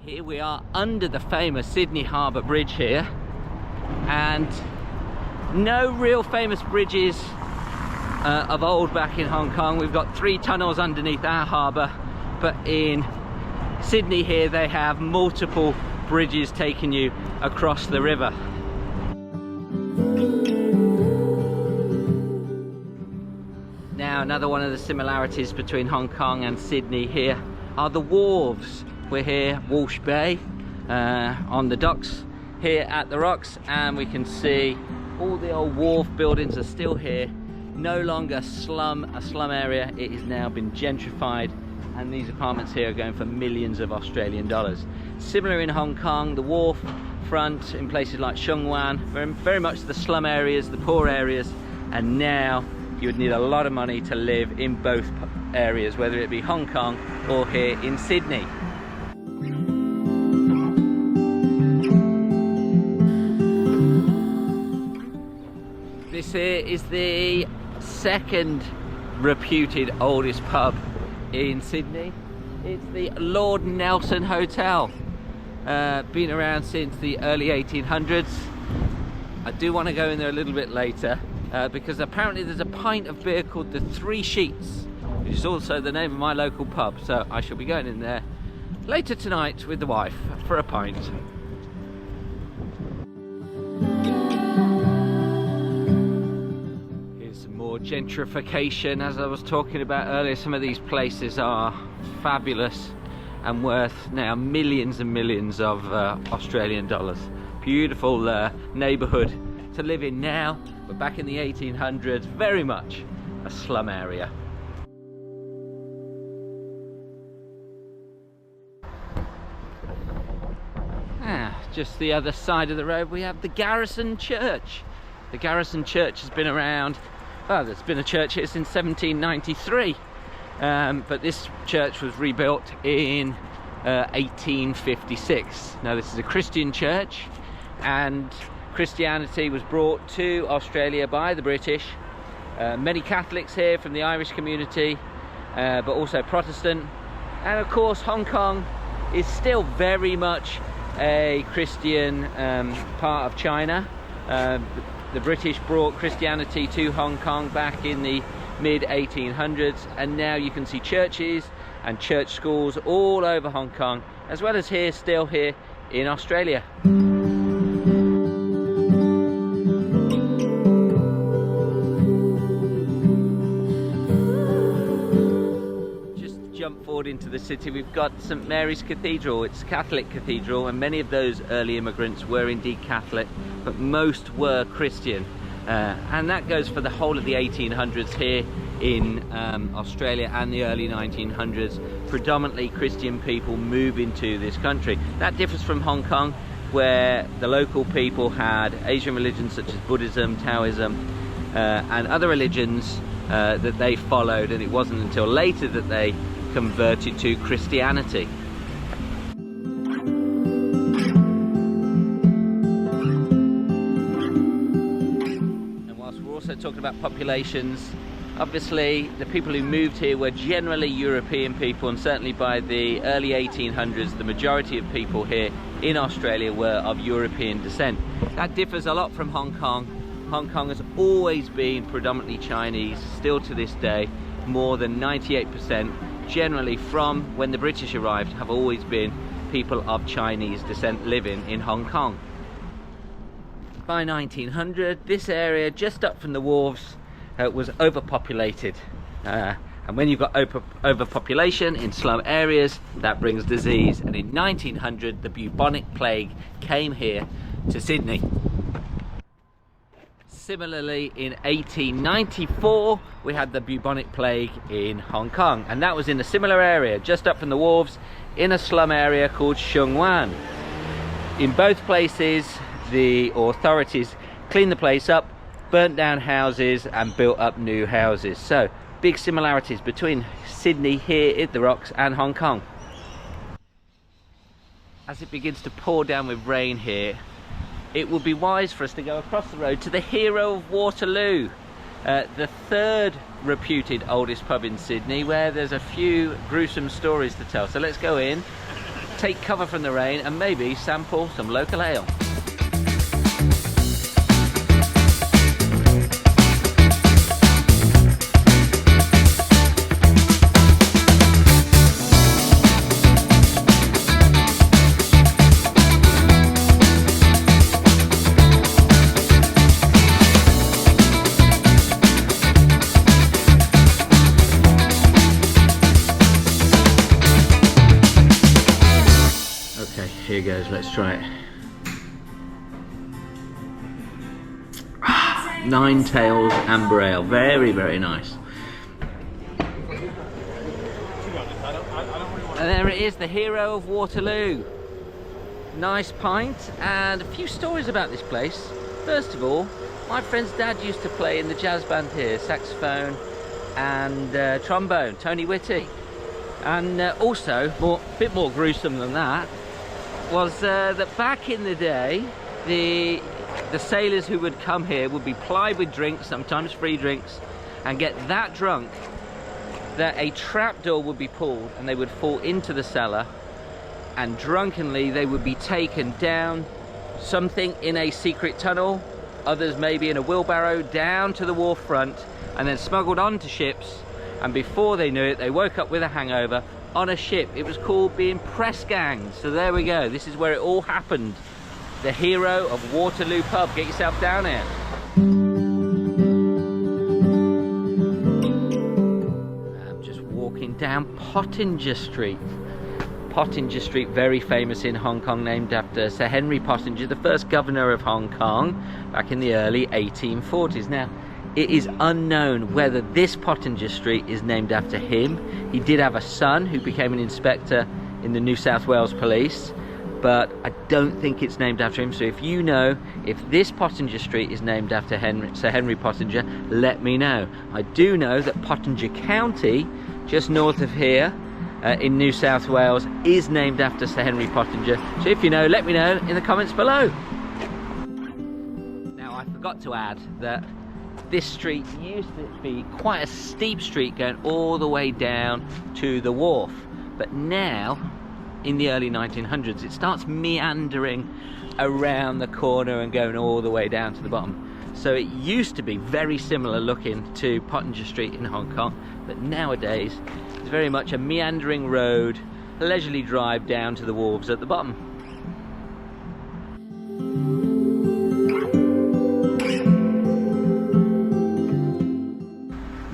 Here we are under the famous Sydney Harbour Bridge here, and no real famous bridges of old back in Hong Kong. We've got 3 tunnels underneath our harbour, but in Sydney here they have multiple bridges taking you across the river. Now, another one of the similarities between Hong Kong and Sydney here are the wharves. We're here, Walsh Bay, on the docks here at the Rocks, and we can see all the old wharf buildings are still here. No longer a slum area. It has now been gentrified, and these apartments here are going for millions of Australian dollars. Similar in Hong Kong, the wharf front in places like Sheung Wan, very much the slum areas, the poor areas, and now you would need a lot of money to live in both areas, whether it be Hong Kong or here in Sydney. This here is the second reputed oldest pub in Sydney. It's the Lord Nelson Hotel. Been around since the early 1800s. I do want to go in there a little bit later because apparently there's a pint of beer called the Three Sheets, which is also the name of my local pub. So I shall be going in there later tonight with the wife for a pint. Gentrification, as I was talking about earlier. Some of these places are fabulous and worth now millions and millions of Australian dollars. Beautiful neighbourhood to live in now, but back in the 1800s, very much a slum area. Just the other side of the road we have the Garrison Church. The Garrison Church has been around. Oh, there's been a church here since 1793, but this church was rebuilt in 1856. Now, this is a Christian church, and Christianity was brought to Australia by the British. Many Catholics here from the Irish community, but also Protestant. And of course, Hong Kong is still very much a Christian part of China. The British brought Christianity to Hong Kong back in the mid-1800s, and now you can see churches and church schools all over Hong Kong, as well as here, still here in Australia. Just jump forward into the city, we've got St Mary's Cathedral. It's a Catholic cathedral, and many of those early immigrants were indeed Catholic, but most were Christian, and that goes for the whole of the 1800s here in Australia, and the early 1900s. Predominantly Christian people move into this country. That differs from Hong Kong, where the local people had Asian religions such as Buddhism, Taoism, and other religions that they followed, and it wasn't until later that they converted to Christianity. Talking about populations, obviously the people who moved here were generally European people, and certainly by the early 1800s the majority of people here in Australia were of European descent. That differs a lot from Hong Kong. Hong Kong has always been predominantly Chinese, still to this day. More than 98% generally from when the British arrived have always been people of Chinese descent living in Hong Kong. By 1900, this area just up from the wharves was overpopulated, and when you've got overpopulation in slum areas, that brings disease, and in 1900 the bubonic plague came here to Sydney. Similarly, in 1894 we had the bubonic plague in Hong Kong, and that was in a similar area just up from the wharves in a slum area called Sheung Wan. In both places the authorities cleaned the place up, burnt down houses and built up new houses. So big similarities between Sydney here at the Rocks and Hong Kong. As it begins to pour down with rain here, it would be wise for us to go across the road to the Hero of Waterloo, the third reputed oldest pub in Sydney, where there's a few gruesome stories to tell. So let's go in take cover from the rain and maybe sample some local ale. Okay, here goes, let's try it. Nine Tails Amber Ale, very, very nice. And there it is, the hero of Waterloo. Nice pint, and a few stories about this place. First of all, my friend's dad used to play in the jazz band here, saxophone and trombone, Tony Whitty. And also, a bit more gruesome than that, was that back in the day, the sailors who would come here would be plied with drinks, sometimes free drinks, and get that drunk that a trapdoor would be pulled and they would fall into the cellar, and drunkenly they would be taken down something in a secret tunnel, others maybe in a wheelbarrow, down to the wharf front, and then smuggled onto ships, and before they knew it they woke up with a hangover on a ship. It was called being press gangs. So there we go, this is where it all happened. The hero of Waterloo pub. Get yourself down here. I'm just walking down Pottinger Street. Pottinger Street, very famous in Hong Kong, named after Sir Henry Pottinger, the first governor of Hong Kong back in the early 1840s. Now, it is unknown whether this Pottinger Street is named after him. He did have a son who became an inspector in the New South Wales Police, but I don't think it's named after him. So if you know if this Pottinger Street is named after Sir Henry Pottinger, let me know. I do know that Pottinger County, just north of here, in New South Wales, is named after Sir Henry Pottinger. So if you know, let me know in the comments below. Now, I forgot to add that this street used to be quite a steep street going all the way down to the wharf, but now in the early 1900s it starts meandering around the corner and going all the way down to the bottom. So it used to be very similar looking to Pottinger Street in Hong Kong, but nowadays it's very much a meandering road, a leisurely drive down to the wharves at the bottom.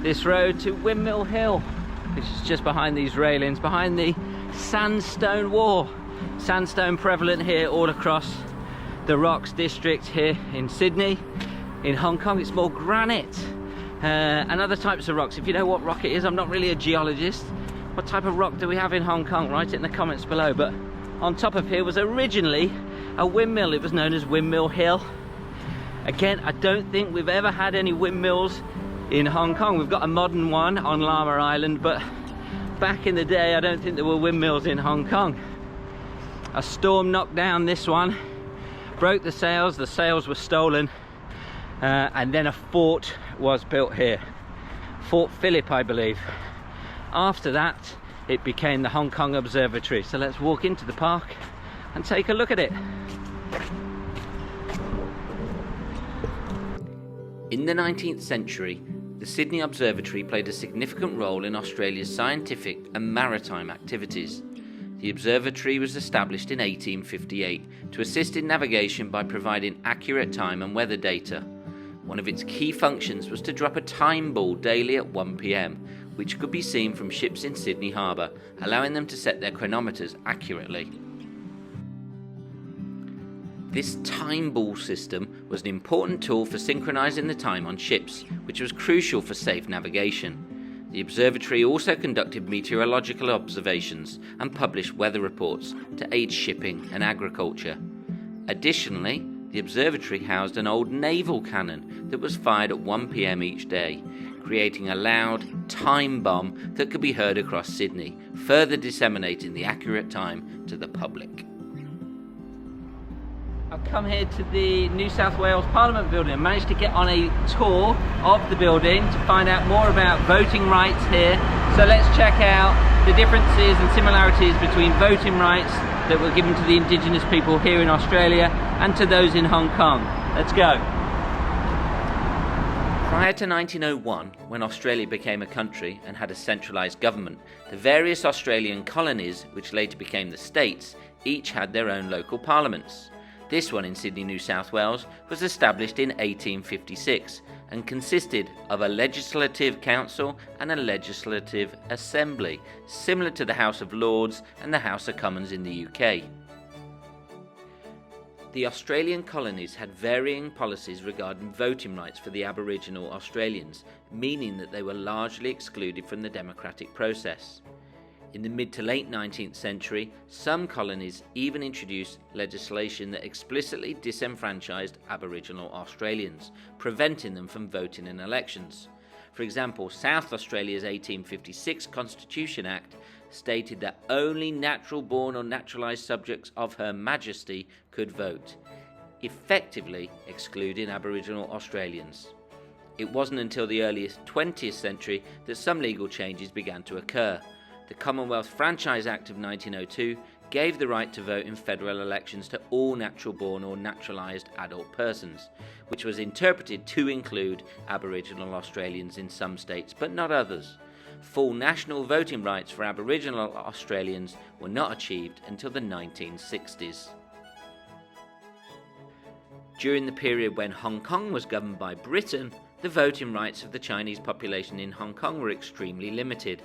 This road to Windmill Hill, which is just behind these railings, behind the sandstone wall. Sandstone prevalent here all across the Rocks district here in Sydney. In Hong Kong it's more granite and other types of rocks. If you know what rock it is, I'm not really a geologist. What type of rock do we have in Hong Kong? Write it in the comments below. But on top of here was originally a windmill. It was known as Windmill Hill. Again, I don't think we've ever had any windmills in Hong Kong. We've got a modern one on Llama Island, but back in the day I don't think there were windmills in Hong Kong. A storm knocked down this one, broke the sails were stolen, and then a fort was built here. Fort Phillip, I believe. After that it became the Hong Kong Observatory. So let's walk into the park and take a look at it. In the 19th century, the Sydney Observatory played a significant role in Australia's scientific and maritime activities. The observatory was established in 1858 to assist in navigation by providing accurate time and weather data. One of its key functions was to drop a time ball daily at 1 p.m, which could be seen from ships in Sydney Harbour, allowing them to set their chronometers accurately. This time ball system was an important tool for synchronising the time on ships, which was crucial for safe navigation. The observatory also conducted meteorological observations and published weather reports to aid shipping and agriculture. Additionally, the observatory housed an old naval cannon that was fired at 1 p.m. each day, creating a loud time bomb that could be heard across Sydney, further disseminating the accurate time to the public. I've come here to the New South Wales Parliament building and managed to get on a tour of the building to find out more about voting rights here. So let's check out the differences and similarities between voting rights that were given to the indigenous people here in Australia and to those in Hong Kong. Let's go. Prior to 1901, when Australia became a country and had a centralised government, the various Australian colonies, which later became the states, each had their own local parliaments. This one in Sydney, New South Wales, was established in 1856 and consisted of a legislative council and a legislative assembly, similar to the House of Lords and the House of Commons in the UK. The Australian colonies had varying policies regarding voting rights for the Aboriginal Australians, meaning that they were largely excluded from the democratic process. In the mid to late 19th century, some colonies even introduced legislation that explicitly disenfranchised Aboriginal Australians, preventing them from voting in elections. For example, South Australia's 1856 Constitution Act stated that only natural-born or naturalised subjects of Her Majesty could vote, effectively excluding Aboriginal Australians. It wasn't until the early 20th century that some legal changes began to occur. The Commonwealth Franchise Act of 1902 gave the right to vote in federal elections to all natural-born or naturalised adult persons, which was interpreted to include Aboriginal Australians in some states, but not others. Full national voting rights for Aboriginal Australians were not achieved until the 1960s. During the period when Hong Kong was governed by Britain, the voting rights of the Chinese population in Hong Kong were extremely limited.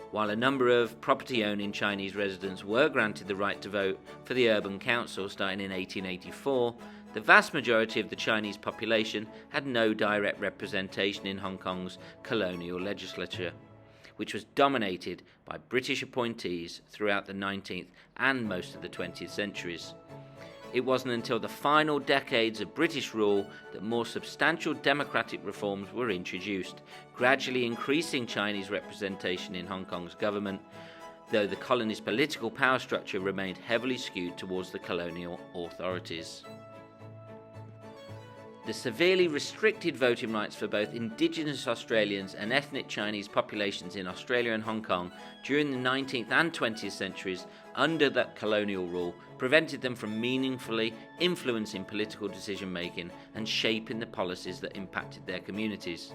While a number of property-owning Chinese residents were granted the right to vote for the Urban Council starting in 1884, the vast majority of the Chinese population had no direct representation in Hong Kong's colonial legislature, which was dominated by British appointees throughout the 19th and most of the 20th centuries. It wasn't until the final decades of British rule that more substantial democratic reforms were introduced, gradually increasing Chinese representation in Hong Kong's government, though the colony's political power structure remained heavily skewed towards the colonial authorities. The severely restricted voting rights for both indigenous Australians and ethnic Chinese populations in Australia and Hong Kong during the 19th and 20th centuries under that colonial rule prevented them from meaningfully influencing political decision-making and shaping the policies that impacted their communities.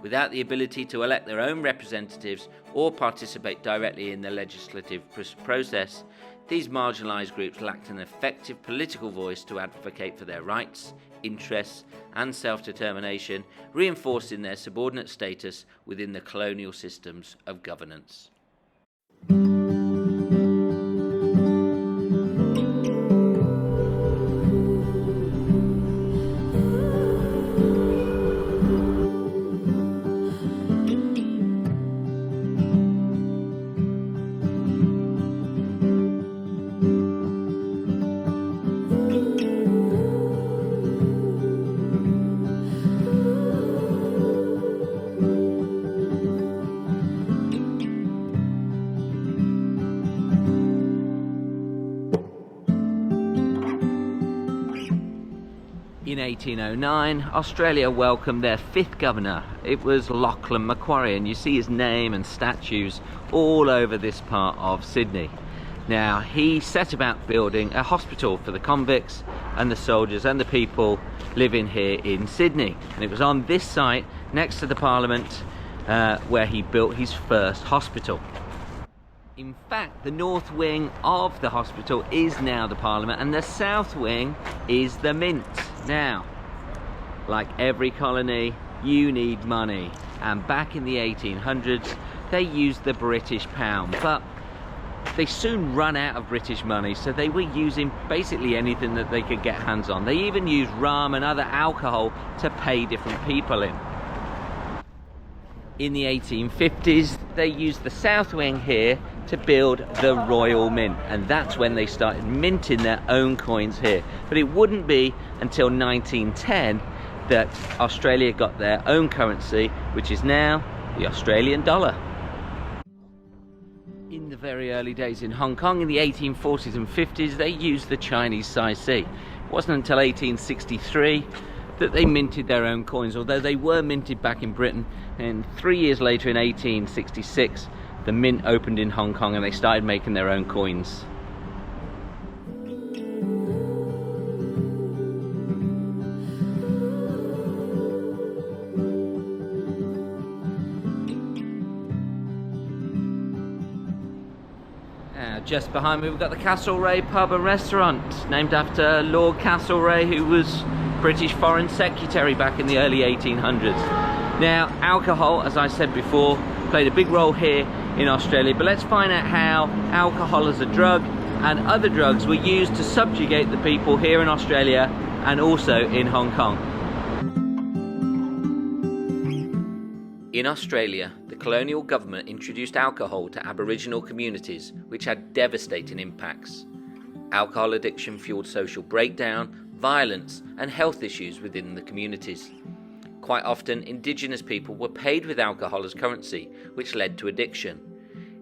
Without the ability to elect their own representatives or participate directly in the legislative process, these marginalised groups lacked an effective political voice to advocate for their rights, interests and self-determination, reinforcing their subordinate status within the colonial systems of governance. In 1809, Australia welcomed their fifth governor. It was Lachlan Macquarie, and you see his name and statues all over this part of Sydney. Now, he set about building a hospital for the convicts and the soldiers and the people living here in Sydney. And it was on this site, next to the Parliament, where he built his first hospital. In fact, the north wing of the hospital is now the Parliament and the south wing is the Mint. Now, like every colony, you need money, and back in the 1800s they used the British pound, but they soon run out of British money, so they were using basically anything that they could get hands on. They even used rum and other alcohol to pay different people in. In the 1850s, they used the south wing here to build the Royal Mint, and that's when they started minting their own coins here. But it wouldn't be until 1910 that Australia got their own currency, which is now the Australian dollar. In the very early days in Hong Kong, in the 1840s and 50s, they used the Chinese Sai Si. It wasn't until 1863 that they minted their own coins, although they were minted back in Britain. And 3 years later, in 1866, the mint opened in Hong Kong and they started making their own coins. Just behind me we've got the Castlereagh pub and restaurant, named after Lord Castlereagh, who was British Foreign Secretary back in the early 1800s. Now, alcohol, as I said before, played a big role here in Australia, but let's find out how alcohol as a drug and other drugs were used to subjugate the people here in Australia and also in Hong Kong. In Australia, the colonial government introduced alcohol to Aboriginal communities, which had devastating impacts. Alcohol addiction fueled social breakdown, violence, and health issues within the communities. Quite often, Indigenous people were paid with alcohol as currency, which led to addiction.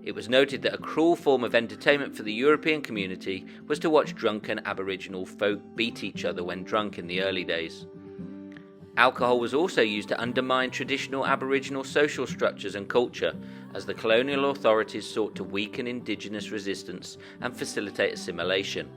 It was noted that a cruel form of entertainment for the European community was to watch drunken Aboriginal folk beat each other when drunk in the early days. Alcohol was also used to undermine traditional Aboriginal social structures and culture, as the colonial authorities sought to weaken Indigenous resistance and facilitate assimilation.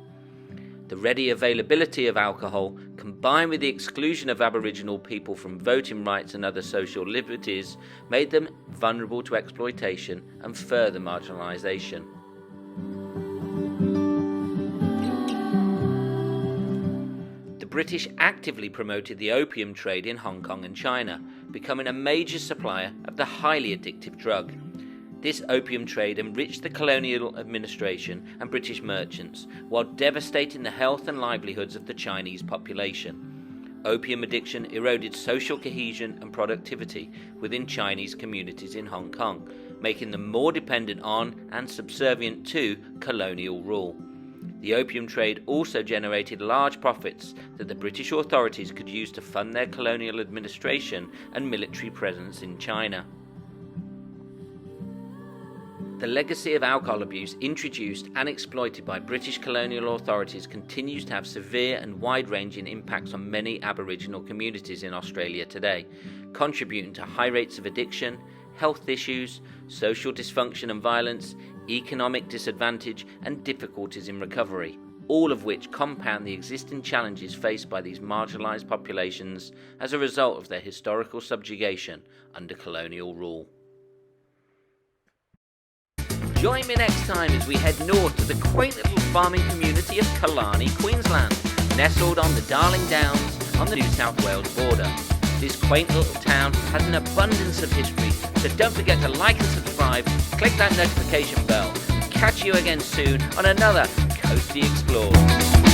The ready availability of alcohol, combined with the exclusion of Aboriginal people from voting rights and other social liberties, made them vulnerable to exploitation and further marginalisation. The British actively promoted the opium trade in Hong Kong and China, becoming a major supplier of the highly addictive drug. This opium trade enriched the colonial administration and British merchants, while devastating the health and livelihoods of the Chinese population. Opium addiction eroded social cohesion and productivity within Chinese communities in Hong Kong, making them more dependent on and subservient to colonial rule. The opium trade also generated large profits that the British authorities could use to fund their colonial administration and military presence in China. The legacy of alcohol abuse introduced and exploited by British colonial authorities continues to have severe and wide-ranging impacts on many Aboriginal communities in Australia today, contributing to high rates of addiction, health issues, social dysfunction and violence, economic disadvantage and difficulties in recovery, all of which compound the existing challenges faced by these marginalised populations as a result of their historical subjugation under colonial rule. Join me next time as we head north to the quaint little farming community of Colonial, Queensland, nestled on the Darling Downs on the New South Wales border. This quaint little town has an abundance of history, so don't forget to like and subscribe, click that notification bell. Catch you again soon on another Coastie Explores.